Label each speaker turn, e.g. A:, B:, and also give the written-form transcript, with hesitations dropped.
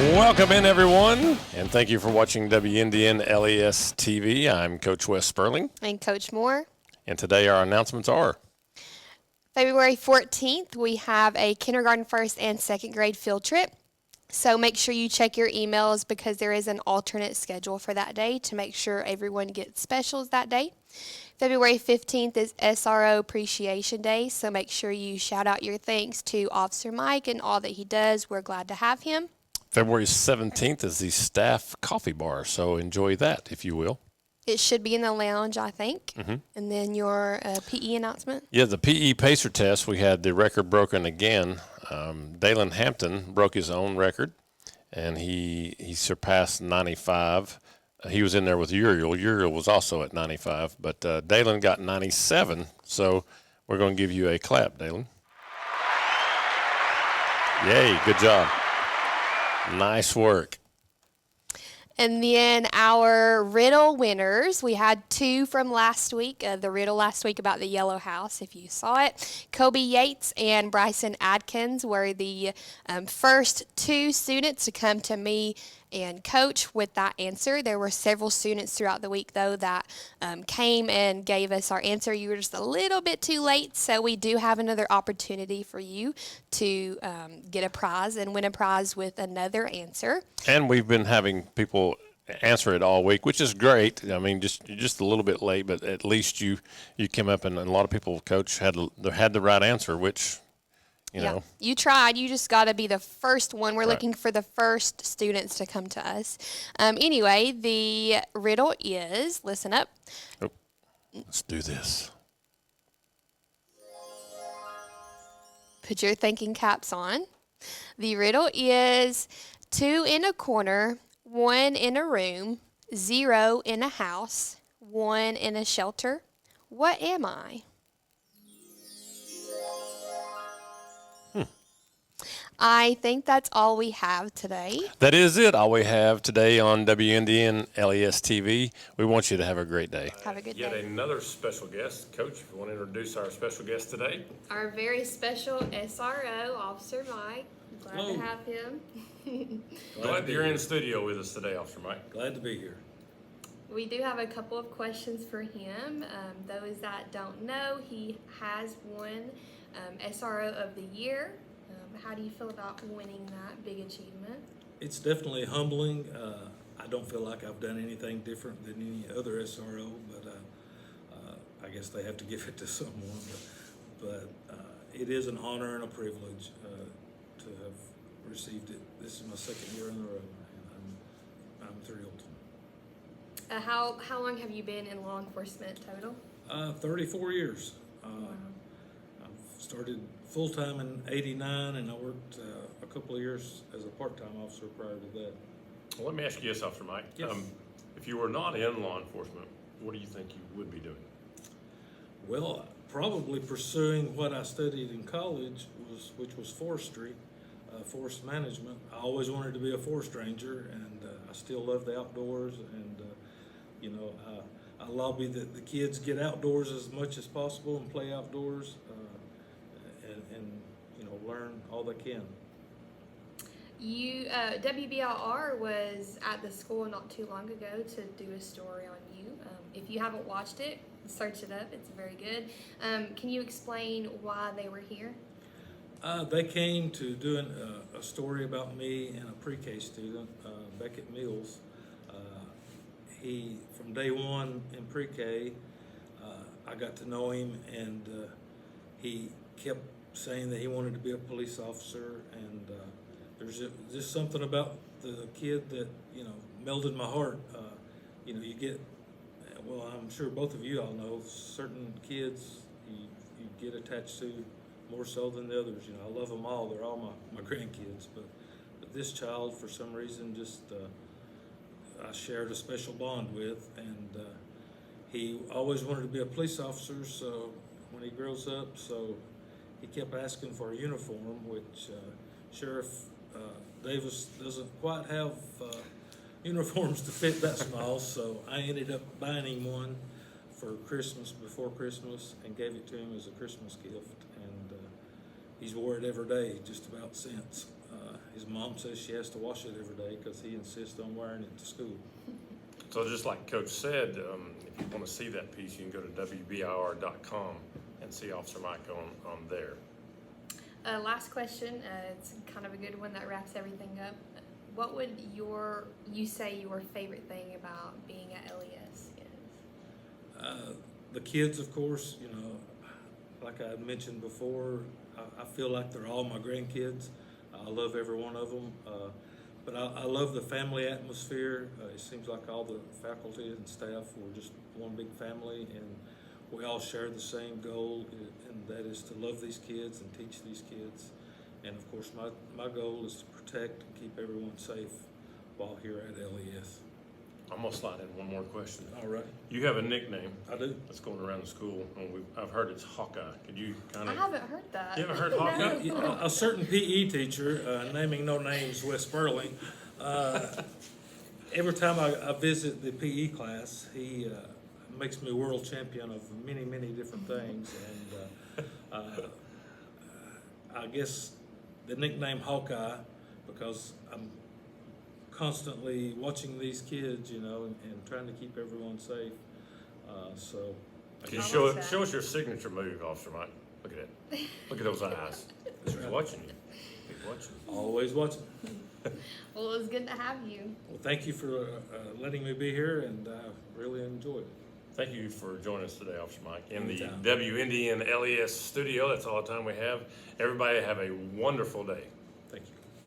A: Welcome in, everyone, and thank you for watching WNDN-LES-TV. I'm Coach Wes Sperling.
B: And Coach Moore.
A: And today our announcements are
B: February 14th, we have a kindergarten first and second grade field trip. So make sure you check your emails because there is an alternate schedule for that day to make sure everyone gets specials that day. February 15th is SRO Appreciation Day, so make sure you shout out your thanks to Officer Mike and all that he does. We're glad to have him.
A: February 17th is the staff coffee bar, so enjoy that, if you will.
B: It should be in the lounge, I think. And then your PE announcement.
A: Yeah, the PE pacer test, we had the record broken again. Dalen Hampton broke his own record, and he surpassed 95. He was in there with Uriel. Uriel was also at 95, but Dalen got 97, so we're going to give you a clap, Dalen. Yay, good job. Nice work.
B: And then our riddle winners, we had two from last week. The riddle last week about the yellow house, if you saw it. Kobe Yates and Bryson Adkins were the first two students to come to me and Coach with that answer. There were several students throughout the week, though, that came and gave us our answer. You were just a little bit too late, so we do have another opportunity for you to get a prize and win a prize with another answer.
A: And we've been having people answer it all week, which is great. I mean, just a little bit late, but at least you came up, and a lot of people, Coach, had the right answer, which, you know.
B: You tried. You just got to be the first one. We're looking for the first students to come to us. Anyway, the riddle is, listen up.
A: Oh, let's do this.
B: Put your thinking caps on. The riddle is 2 in a corner, 1 in a room, 0 in a house, 1 in a shelter. What am I? I think that's all we have today.
A: That is it. All we have today on WNDN-LES-TV. We want you to have a great day.
B: Have a good
A: Yet
B: day.
A: another special guest. Coach, if you want to introduce our special guest today.
B: Our very special SRO, Officer Mike. Glad to have him.
A: Glad that you're in the studio with us today, Officer Mike.
C: Glad to be here.
B: We do have a couple of questions for him. Those that don't know, he has won SRO of the Year. How do you feel about winning that big achievement?
C: It's definitely humbling. I don't feel like I've done anything different than any other SRO, but I guess they have to give it to someone. But it is an honor and a privilege to have received it. This is my second year in a row, and I'm thrilled.
B: How long have you been in law enforcement total?
C: 34 years. I've started full-time in '89, and I worked a couple of years as a part-time officer prior to that.
A: Well, let me ask you this, Officer Mike.
C: Yes.
A: If you were not in law enforcement, what do you think you would be doing?
C: Well, probably pursuing what I studied in college, which was forestry, forest management. I always wanted to be a forest ranger, and I still love the outdoors, and I lobby that the kids get outdoors as much as possible and play outdoors, and learn all they can.
B: You WBLR was at the school not too long ago to do a story on you. If you haven't watched it, search it up. It's very good. Can you explain why they were here?
C: They came to doing a story about me and a pre-K student, Beckett Mills. He, from day one in pre-K, I got to know him, and he kept saying that he wanted to be a police officer, and there's just something about the kid that melted my heart. You get, well, I'm sure both of you all know, certain kids you get attached to more so than the others. I love them all. They're all my grandkids, but this child, for some reason, just I shared a special bond with, and he always wanted to be a police officer. So when he grows up, he kept asking for a uniform, which Sheriff Davis doesn't quite have uniforms to fit that small, so I ended up buying him one for Christmas, before Christmas, and gave it to him as a Christmas gift, and he's wore it every day just about since. his mom says she has to wash it every day because he insists on wearing it to school.
A: So just like Coach said, if you want to see that piece, you can go to WBIR.com and see Officer Mike on there.
B: Last question. It's kind of a good one that wraps everything up. What would you say your favorite thing about being at LES is?
C: The kids, of course, you know, like I mentioned before, I feel like they're all my grandkids. I love every one of them. But I love the family atmosphere. It seems like all the faculty and staff were just one big family, and we all share the same goal, and that is to love these kids and teach these kids. And of course, my goal is to protect and keep everyone safe while here at LES.
A: I'm gonna slide in one more question.
C: All right.
A: You have a nickname
C: I do.
A: that's going around the school, and I've heard it's Hawkeye. Could you kind
B: I
A: of?
B: haven't heard that.
A: You haven't heard Hawkeye?
C: A certain PE teacher, naming no names, Wes Sperling, every time I visit the PE class, he makes me world champion of many, many different things. And I guess the nickname Hawkeye, because I'm constantly watching these kids, you know, and trying to keep everyone safe. So
A: Can you
B: I
A: show
B: like that.
A: us your signature move, Officer Mike? Look at it. Look at those eyes. He's watching you. He's watching you.
C: always watching.
B: Well, it was good to have you.
C: Well, thank you for letting me be here, and I really enjoyed it.
A: Thank you for joining us today, Officer Mike, in the
C: Anytime.
A: WNDN-LES studio. That's all the time we have. Everybody have a wonderful day.